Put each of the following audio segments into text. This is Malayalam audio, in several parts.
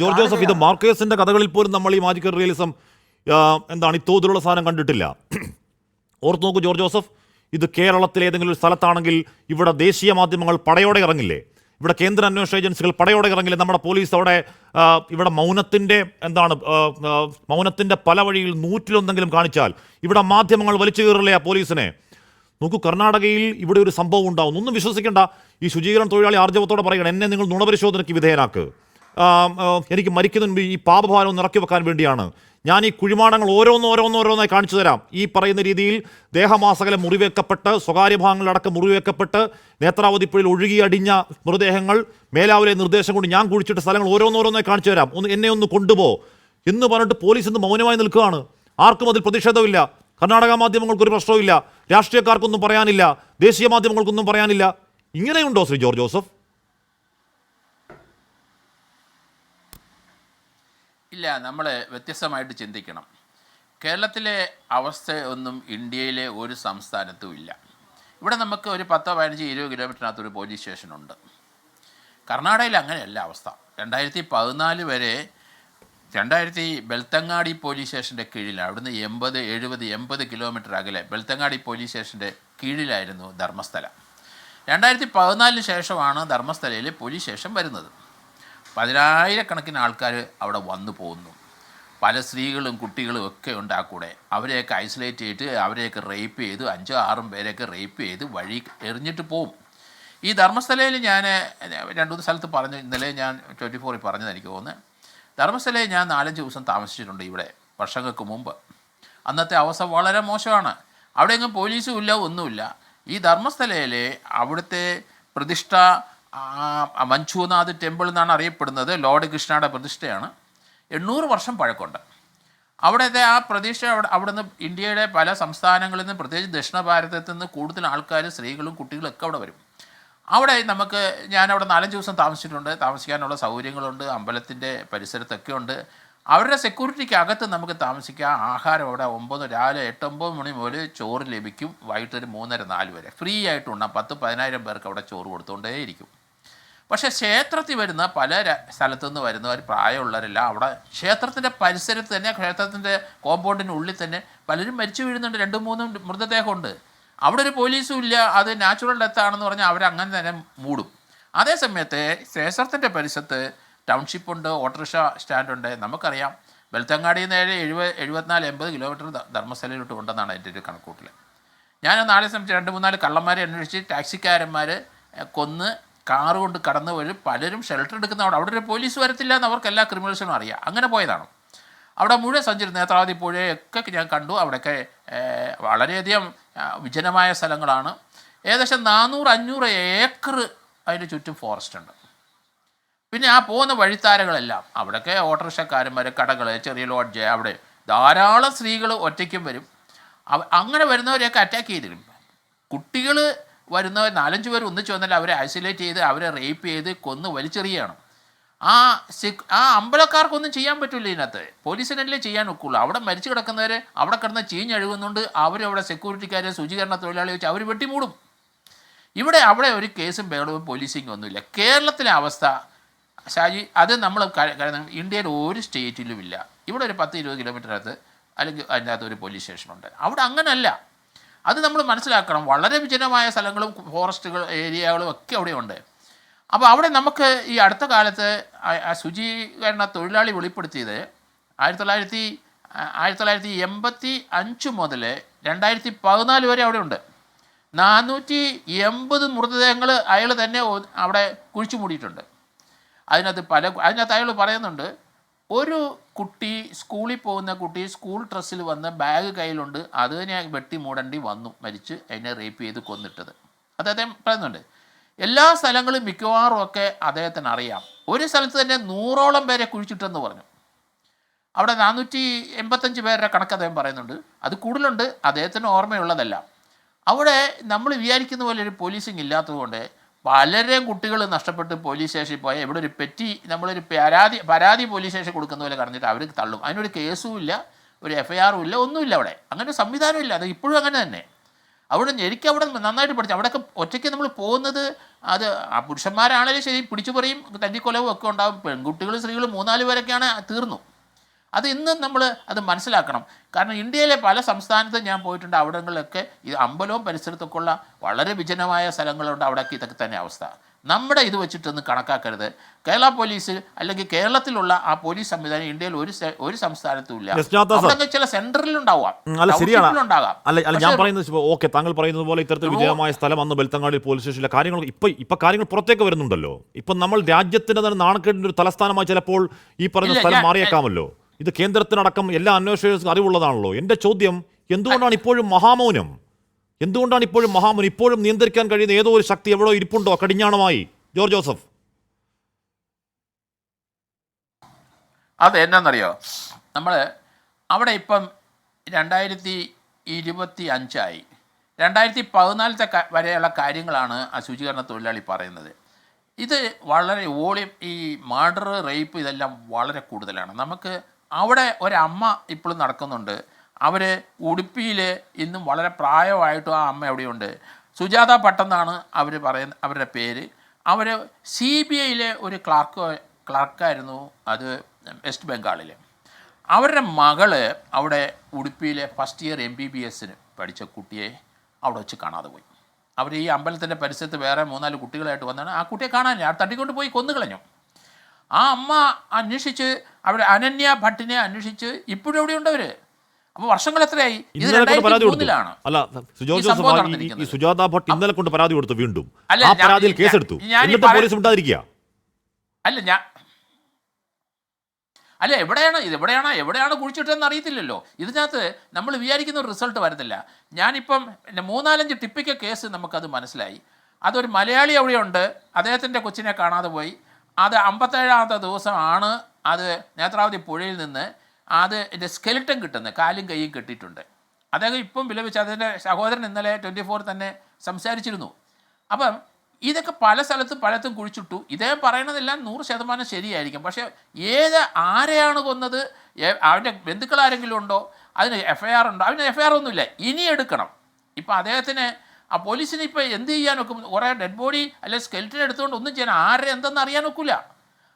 ജോർജ് ജോസഫ്, ഇത് മാർക്കേസിന്റെ കഥകളിൽ പോലും നമ്മൾ ഈ മാജിക്കൽ റിയലിസം എന്താണ് ഇത്തോതിലുള്ള സാധനം കണ്ടിട്ടില്ല. ഓർത്ത് നോക്കൂ ജോർജ് ജോസഫ്, ഇത് കേരളത്തിലെ ഏതെങ്കിലും ഒരു സ്ഥലത്താണെങ്കിൽ ഇവിടെ ദേശീയ മാധ്യമങ്ങൾ പടയോടെ ഇറങ്ങില്ലേ? ഇവിടെ കേന്ദ്ര അന്വേഷണ ഏജൻസികൾ പടയോടെ ഇറങ്ങില്ലേ? നമ്മുടെ പോലീസ് അവിടെ ഇവിടെ മൗനത്തിന്റെ പല വഴിയിൽ നൂറ്റിലൊന്നെങ്കിലും കാണിച്ചാൽ ഇവിടെ മാധ്യമങ്ങൾ വലിച്ചു കയറില്ലേ ആ പോലീസിനെ? നോക്കൂ, കർണാടകയിൽ ഇവിടെ ഒരു സംഭവം ഉണ്ടാവും, ഒന്നും വിശ്വസിക്കേണ്ട. ഈ ശുചീകരണ തൊഴിലാളി ആർജവത്തോടെ പറയണം, എന്നെ നിങ്ങൾ നുണപരിശോധനയ്ക്ക് വിധേയനാക്ക്, എനിക്ക് മരിക്കുന്നതിന് മുമ്പ് ഈ പാപഭാരം ഒന്ന് ഇറക്കി വെക്കാൻ വേണ്ടിയാണ് ഞാൻ ഈ കുഴിമാടങ്ങൾ ഓരോന്നോരോന്നായി കാണിച്ചു തരാം. ഈ പറയുന്ന രീതിയിൽ ദേഹമാസകലം മുറിവേക്കപ്പെട്ട്, സ്വകാര്യ ഭാഗങ്ങളിലടക്കം മുറിവേക്കപ്പെട്ട്, നേത്രാവതിപ്പുഴയിൽ ഒഴുകിയടിഞ്ഞ മൃതദേഹങ്ങൾ മേലാവിലെ നിർദ്ദേശം കൊണ്ട് ഞാൻ കുഴിച്ചിട്ട സ്ഥലങ്ങൾ ഓരോന്നോരോന്നായി കാണിച്ചു തരാം, എന്നെ ഒന്ന് കൊണ്ടുപോ എന്ന് പറഞ്ഞിട്ട് പോലീസ് ഇന്ന് മൗനമായി നിൽക്കുകയാണ്. ആർക്കും അതിൽ പ്രതിഷേധമില്ല. കർണാടക മാധ്യമങ്ങൾക്കൊരു പ്രശ്നവുമില്ല, രാഷ്ട്രീയക്കാർക്കൊന്നും പറയാനില്ല, ദേശീയ മാധ്യമങ്ങൾക്കൊന്നും പറയാനില്ല. ഇങ്ങനെയുണ്ടോ ശ്രീ ജോർജ് ജോസഫ്? ഇല്ല, നമ്മൾ വ്യത്യസ്തമായിട്ട് ചിന്തിക്കണം. കേരളത്തിലെ അവസ്ഥ ഒന്നും ഇന്ത്യയിലെ ഒരു സംസ്ഥാനത്തും ഇല്ല. ഇവിടെ നമുക്ക് ഒരു 10, 15, 20 കിലോമീറ്ററിനകത്തൊരു പോലീസ് സ്റ്റേഷനുണ്ട്. കർണാടകയിൽ അങ്ങനെയല്ല അവസ്ഥ. 2014 വരെ ബെൽത്തങ്ങാടി പോലീസ് സ്റ്റേഷൻ്റെ കീഴിലാണ്. അവിടുന്ന് 80, 70, 80 കിലോമീറ്റർ അകലെ ബെൽത്തങ്ങാടി പോലീസ് സ്റ്റേഷൻ്റെ കീഴിലായിരുന്നു ധർമ്മസ്ഥല. 2014 ശേഷമാണ് ധർമ്മസ്ഥലയിൽ പോലീസ് സ്റ്റേഷൻ വരുന്നത്. 10,000-കണക്കിന് ആൾക്കാർ അവിടെ വന്നു പോകുന്നു. പല സ്ത്രീകളും കുട്ടികളും ഒക്കെ ഉണ്ട് ആ കൂടെ. അവരെയൊക്കെ ഐസൊലേറ്റ് ചെയ്തിട്ട് അവരെയൊക്കെ റേപ്പ് ചെയ്ത് 5-6 പേരെയൊക്കെ റേപ്പ് ചെയ്ത് വഴി എറിഞ്ഞിട്ട് പോവും. ഈ ധർമ്മസ്ഥലയിൽ ഞാൻ 2-3 സ്ഥലത്ത് പറഞ്ഞു, ഇന്നലെ ഞാൻ 24 പറഞ്ഞത് എനിക്ക് തോന്നുന്നത്. ധർമ്മസ്ഥലയിൽ ഞാൻ 4-5 ദിവസം താമസിച്ചിട്ടുണ്ട് ഇവിടെ വർഷങ്ങൾക്ക് മുമ്പ്. അന്നത്തെ അവസ്ഥ വളരെ മോശമാണ്. അവിടെ എങ്ങും പോലീസും ഇല്ല, ഒന്നുമില്ല. ഈ ധർമ്മസ്ഥലയിലെ അവിടുത്തെ പ്രതിഷ്ഠ മഞ്ജുനാഥ് ടെമ്പിൾ എന്നാണ് അറിയപ്പെടുന്നത്. ലോർഡ് കൃഷ്ണയുടെ പ്രതിഷ്ഠയാണ്. 800 വർഷം പഴക്കമുണ്ട്. അവിടുത്തെ ആ പ്രതിഷ്ഠ അവിടുന്ന് ഇന്ത്യയുടെ പല സംസ്ഥാനങ്ങളിൽ നിന്ന്, പ്രത്യേകിച്ച് ദക്ഷിണ ഭാരതത്തിൽ നിന്ന് കൂടുതൽ ആൾക്കാർ, സ്ത്രീകളും കുട്ടികളും ഒക്കെ അവിടെ വരും. അവിടെ ഞാനവിടെ 4-5 ദിവസം താമസിച്ചിട്ടുണ്ട്. താമസിക്കാനുള്ള സൗകര്യങ്ങളുണ്ട്, അമ്പലത്തിൻ്റെ പരിസരത്തൊക്കെ ഉണ്ട്. അവരുടെ സെക്യൂരിറ്റിക്ക് അകത്ത് നമുക്ക് താമസിക്കാം. ആഹാരം അവിടെ രാവിലെ 8-9 മണി മുതൽ ചോറ് ലഭിക്കും. വൈകിട്ട് ഒരു 3:30-4 വരെ ഫ്രീ ആയിട്ടുണ്ടാകും. 10,000-10,000 പേർക്ക് അവിടെ ചോറ് കൊടുത്തുകൊണ്ടേയിരിക്കും. പക്ഷേ ക്ഷേത്രത്തിൽ വരുന്ന പല സ്ഥലത്തുനിന്ന് വരുന്നവർ, പ്രായമുള്ളവരെല്ലാം അവിടെ ക്ഷേത്രത്തിൻ്റെ പരിസരത്ത് തന്നെ, ക്ഷേത്രത്തിൻ്റെ കോമ്പൗണ്ടിനുള്ളിൽ തന്നെ പലരും മരിച്ചു വീഴുന്നുണ്ട്. 2-3 മൃതദേഹമുണ്ട്. അവിടെ ഒരു പോലീസും ഇല്ല. അത് നാച്ചുറൽ ഡെത്താണെന്ന് പറഞ്ഞാൽ അവരങ്ങനെ തന്നെ മൂടും. അതേസമയത്ത് ക്ഷേത്രത്തിൻ്റെ പരിസരത്ത് ടൗൺഷിപ്പുണ്ട്, ഓട്ടോറിക്ഷ സ്റ്റാൻഡുണ്ട്. നമുക്കറിയാം ബെൽത്തങ്ങാടിയിൽ നിന്ന് 74-80 കിലോമീറ്റർ ധർമ്മസ്ഥലയിലോട്ട് ഉണ്ടെന്നാണ് എൻ്റെ ഒരു കണക്കൂട്ടിൽ. ഞാൻ നാളെ സമയത്ത് 2-3-4 കള്ളന്മാരെ അന്വേഷിച്ച് ടാക്സിക്കാരന്മാർ കൊന്ന് കാറ് കൊണ്ട് കടന്നു വരും. പലരും ഷെൽട്ടർ എടുക്കുന്ന അവിടെ ഒരു പോലീസ് വരത്തില്ല എന്ന് അവർക്ക് എല്ലാ ക്രിമിനൽസിനും അറിയാം. അങ്ങനെ പോയതാണ്. അവിടെ മുഴുവൻ സഞ്ചരിച്ച് നേത്രാവതി പുഴയൊക്കെ ഞാൻ കണ്ടു. അവിടെയൊക്കെ വളരെയധികം വിജനമായ സ്ഥലങ്ങളാണ്. ഏകദേശം 400-500 ഏക്കർ അതിന് ചുറ്റും ഫോറസ്റ്റ് ഉണ്ട്. പിന്നെ ആ പോകുന്ന വഴിത്താരകളെല്ലാം അവിടെയൊക്കെ ഓട്ടോറിക്ഷക്കാരന്മാർ, കടകൾ, ചെറിയ ലോഡ്ജ്, അവിടെ ധാരാളം സ്ത്രീകൾ ഒറ്റയ്ക്കും വരും. അങ്ങനെ വരുന്നവരെയൊക്കെ അറ്റാക്ക് ചെയ്തിരും. കുട്ടികൾ വരുന്നവർ 4-5 പേർ ഒന്നിച്ച് വന്നാൽ അവരെ ഐസൊലേറ്റ് ചെയ്ത് അവരെ റേപ്പ് ചെയ്ത് കൊന്ന് വലിച്ചെറിയുകയാണ്. ആ അമ്പലക്കാർക്കൊന്നും ചെയ്യാൻ പറ്റില്ല. ഇതിനകത്ത് പോലീസിനല്ലേ ചെയ്യാൻ ഒക്കുള്ളൂ. അവിടെ മരിച്ചു കിടക്കുന്നവർ അവിടെ കിടന്ന് ചീഞ്ഞഴുകുന്നുണ്ട്. അവരവിടെ സെക്യൂരിറ്റിക്കാർ, ശുചീകരണ തൊഴിലാളി വെച്ച് അവർ വെട്ടിമൂടും. അവിടെ ഒരു കേസും ബഹളവും പോലീസിങ് ഒന്നുമില്ല. കേരളത്തിലെ അവസ്ഥ ഷാജി, അത് നമ്മൾ ഇന്ത്യയിൽ ഒരു സ്റ്റേറ്റിലും ഇല്ല. ഇവിടെ ഒരു 10-20 കിലോമീറ്ററിനകത്ത് അല്ലെങ്കിൽ അതിനകത്ത് ഒരു പോലീസ് സ്റ്റേഷനുണ്ട്. അവിടെ അങ്ങനല്ല. അത് നമ്മൾ മനസ്സിലാക്കണം. വളരെ വിജനമായ സ്ഥലങ്ങളും ഫോറസ്റ്റുകൾ ഏരിയകളും ഒക്കെ അവിടെയുണ്ട്. അപ്പോൾ അവിടെ നമുക്ക് ഈ അടുത്ത കാലത്ത് ശുചീകരണ തൊഴിലാളി വെളിപ്പെടുത്തിയത് 1985 മുതൽ 2014 വരെ അവിടെ ഉണ്ട്. 480 മൃതദേഹങ്ങൾ അയാൾ തന്നെ അവിടെ കുഴിച്ചു മൂടിയിട്ടുണ്ട്. അതിനകത്ത് അയാൾ പറയുന്നുണ്ട്, ഒരു കുട്ടി, സ്കൂളിൽ പോകുന്ന കുട്ടി സ്കൂൾ ഡ്രസ്സിൽ വന്ന് ബാഗ് കയ്യിലുണ്ട്, അതിനെ വെട്ടി മൂടേണ്ടി വന്നു, മരിച്ച് അതിനെ റേപ്പ് ചെയ്ത് കൊന്നിട്ടത്. അദ്ദേഹം പറയുന്നുണ്ട്. എല്ലാ സ്ഥലങ്ങളും മിക്കവാറും ഒക്കെ അദ്ദേഹത്തിന് അറിയാം. ഒരു സ്ഥലത്ത് തന്നെ 100ഓളം പേരെ കുഴിച്ചിട്ടെന്ന് പറഞ്ഞു. അവിടെ 485 പേരുടെ കണക്ക് അദ്ദേഹം പറയുന്നുണ്ട്. അത് കൂടുതലുണ്ട്, അദ്ദേഹത്തിന് ഓർമ്മയുള്ളതല്ല. അവിടെ നമ്മൾ വിചാരിക്കുന്ന പോലെ ഒരു പോലീസിങ് ഇല്ലാത്തതുകൊണ്ട് പലരെയും കുട്ടികൾ നഷ്ടപ്പെട്ട് പോലീസ് സ്റ്റേഷനിൽ പോയാൽ ഇവിടെ ഒരു നമ്മളൊരു പരാതി പോലീസ് സ്റ്റേഷൻ കൊടുക്കുന്ന പോലെ കറഞ്ഞിട്ട് അവർ തള്ളും. അതിനൊരു കേസും ഇല്ല, ഒരു FIR-ഉം ഇല്ല, ഒന്നുമില്ല. അവിടെ അങ്ങനെ സംവിധാനം ഇല്ല. അത് ഇപ്പോഴും അങ്ങനെ തന്നെ. അവിടെ എനിക്ക് അവിടെ നന്നായിട്ട് പഠിച്ചു. അവിടെയൊക്കെ ഒറ്റയ്ക്ക് നമ്മൾ പോകുന്നത് അത് ആ പുരുഷന്മാരാണെങ്കിലും ശരി പിടിച്ചുപറിയും തല്ലിക്കൊലവും ഒക്കെ ഉണ്ടാകും. പെൺകുട്ടികളും സ്ത്രീകളും 3-4 പേരൊക്കെയാണ് തീർന്നു. അത് ഇന്നും നമ്മൾ അത് മനസ്സിലാക്കണം. കാരണം ഇന്ത്യയിലെ പല സംസ്ഥാനത്തും ഞാൻ പോയിട്ടുണ്ട്. അവിടങ്ങളിലൊക്കെ ഈ അമ്പലവും പരിസരത്തൊക്കെ ഉള്ള വളരെ വിജനമായ സ്ഥലങ്ങളുണ്ട്. അവിടെയൊക്കെ ഇതൊക്കെ തന്നെ അവസ്ഥ. നമ്മുടെ ഇത് വെച്ചിട്ടൊന്നും കണക്കാക്കരുത്. കേരള പോലീസ് അല്ലെങ്കിൽ കേരളത്തിലുള്ള ആ പോലീസ് സംവിധാനം ഇന്ത്യയിൽ ഒരു സംസ്ഥാനത്തും ഇല്ല. അവിടെ ചില സെന്ററിലുണ്ടാവാം, ഉണ്ടാകാം. അല്ല ഞാൻ പറയുന്നത് ഓക്കെ, താങ്കൾ പറയുന്നത് പോലെ ഇത്തരത്തിൽ വിജയമായ സ്ഥലം അന്ന് ബെൽത്തങ്ങാടി പോലീസ് സ്റ്റേഷനിലെ കാര്യങ്ങൾ ഇപ്പൊ കാര്യങ്ങൾ പുറത്തേക്ക് വരുന്നുണ്ടല്ലോ. ഇപ്പൊ നമ്മൾ രാജ്യത്തിന്റെ തന്നെ നാണക്കേടിന്റെ ഒരു തലസ്ഥാനമായി ചിലപ്പോൾ ഈ പറയുന്ന സ്ഥലം മാറിയേക്കാമല്ലോ. ഇത് കേന്ദ്രത്തിനടക്കം എല്ലാ അന്വേഷകർക്കും അറിവുള്ളതാണല്ലോ. എൻ്റെ ചോദ്യം, എന്തുകൊണ്ടാണ് ഇപ്പോഴും മഹാമൗനം? ഇപ്പോഴും നിയന്ത്രിക്കാൻ കഴിയുന്ന ഏതോ ഒരു ശക്തി എവിടെയോ ഇരിപ്പുണ്ടോ കടിഞ്ഞാണമായി? ജോർജ് ജോസഫ്, അത് എന്നാന്നറിയോ, നമ്മൾ അവിടെ ഇപ്പം 2025 2014 വരെയുള്ള കാര്യങ്ങളാണ് ആ ശുചീകരണ തൊഴിലാളി പറയുന്നത്. ഇത് വളരെ ഈ മർഡർ, റേപ്പ് ഇതെല്ലാം വളരെ കൂടുതലാണ്. നമുക്ക് അവിടെ ഒരമ്മ ഇപ്പോഴും നടക്കുന്നുണ്ട്. അവർ ഉടുപ്പിയിൽ ഇന്നും വളരെ പ്രായമായിട്ടും ആ അമ്മ എവിടെയുണ്ട്. സുജാത ഭട്ട് എന്നാണ് അവർ പറയുന്ന അവരുടെ പേര്. അവർ CBIയിലെ ഒരു ക്ലർക്കായിരുന്നു, അത് വെസ്റ്റ് ബംഗാളിൽ. അവരുടെ മകള് അവിടെ ഉടുപ്പിയിലെ ഫസ്റ്റ് ഇയർ MBBS പഠിച്ച കുട്ടിയെ അവിടെ വെച്ച് കാണാതെ പോയി. അവർ ഈ അമ്പലത്തിൻ്റെ പരിസരത്ത് വേറെ 3-4 കുട്ടികളായിട്ട് വന്നാണ്. ആ കുട്ടിയെ കാണാൻ തട്ടിക്കൊണ്ട് പോയി കൊന്നുകളഞ്ഞു. ആ അമ്മ അന്വേഷിച്ച് അവർ അനന്യ ഭട്ടിനെ അന്വേഷിച്ച് ഇപ്പോഴും എവിടെയുണ്ട് അവർ. അപ്പോൾ വർഷങ്ങൾ എത്രയായി? ഇത് 2003-ലാണ്. സുജാത ഭട്ട് ഇന്നലെ കൊണ്ട് പരാതി കൊടുത്തു, വീണ്ടും ആ പരാതിയിൽ കേസെടുത്തു. പോലീസ് ഉണ്ടായിരിക്കുക. എവിടെയാണ് കുഴിച്ചിട്ടതെന്ന് അറിയത്തില്ലല്ലോ. ഇതിനകത്ത് നമ്മൾ വിചാരിക്കുന്ന ഒരു റിസൾട്ട് വരുന്നില്ല. ഞാനിപ്പം 3-4 ടിപ്പിക്കൽ കേസ് നമുക്കത് മനസ്സിലായി. അതൊരു മലയാളി അവിടെയുണ്ട്, അദ്ദേഹത്തിൻ്റെ കൊച്ചിനെ കാണാതെ പോയി. അത് 57-ാമത്തെ ദിവസമാണ് അത് നേത്രാവതി പുഴയിൽ നിന്ന് അതിൻ്റെ സ്കെലിറ്റൻ കിട്ടുന്നത്. കാലും കൈയും കെട്ടിയിട്ടുണ്ട്. അദ്ദേഹം ഇപ്പം വിലപിച്ച് അതിൻ്റെ സഹോദരൻ ഇന്നലെ 24 തന്നെ സംസാരിച്ചിരുന്നു. അപ്പം ഇതൊക്കെ പല സ്ഥലത്തും പലത്തും കുഴിച്ചിട്ടു. ഇദ്ദേഹം പറയണതെല്ലാം 100% ശരിയായിരിക്കും. പക്ഷേ ആരെയാണ് കൊന്നത്, അവൻ്റെ ബന്ധുക്കൾ ആരെങ്കിലും ഉണ്ടോ, അതിന് FIR ഉണ്ടോ? അതിന് FIR ഒന്നുമില്ല, ഇനി എടുക്കണം. ഇപ്പം അദ്ദേഹത്തിന് ആ പോലീസിന് ഇപ്പോൾ എന്ത് ചെയ്യാൻ ഒക്കും? കുറേ ഡെഡ് ബോഡി അല്ലെങ്കിൽ സ്കെൽറ്റൻ എടുത്തുകൊണ്ട് ഒന്നും ചെയ്യാൻ ആരെ എന്തെന്ന് അറിയാൻ ഒക്കില്ല.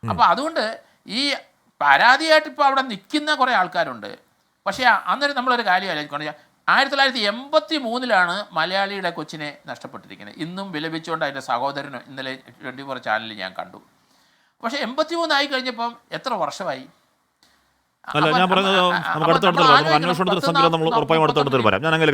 അപ്പോൾ അതുകൊണ്ട് ഈ പരാതിയായിട്ട് ഇപ്പോൾ അവിടെ നിൽക്കുന്ന കുറേ ആൾക്കാരുണ്ട്. പക്ഷേ അന്നേരം നമ്മളൊരു കാര്യം ആലോചിക്കണം. 1983-ലാണ് മലയാളിയുടെ കൊച്ചിനെ നഷ്ടപ്പെട്ടിരിക്കുന്നത്. ഇന്നും വിലപിച്ചുകൊണ്ട് അതിൻ്റെ സഹോദരനും ഇന്നലെ 24 ചാനലിൽ ഞാൻ കണ്ടു. പക്ഷേ 83 ആയി കഴിഞ്ഞപ്പം എത്ര വർഷമായി? അല്ല, ഞാൻ പറയുന്നത് നമുക്ക് അടുത്തടുത്ത് അന്വേഷണത്തിന് സമയം നമ്മൾ ഉറപ്പായും അടുത്തടുത്ത് വരാം. ഞാൻ അങ്ങനെ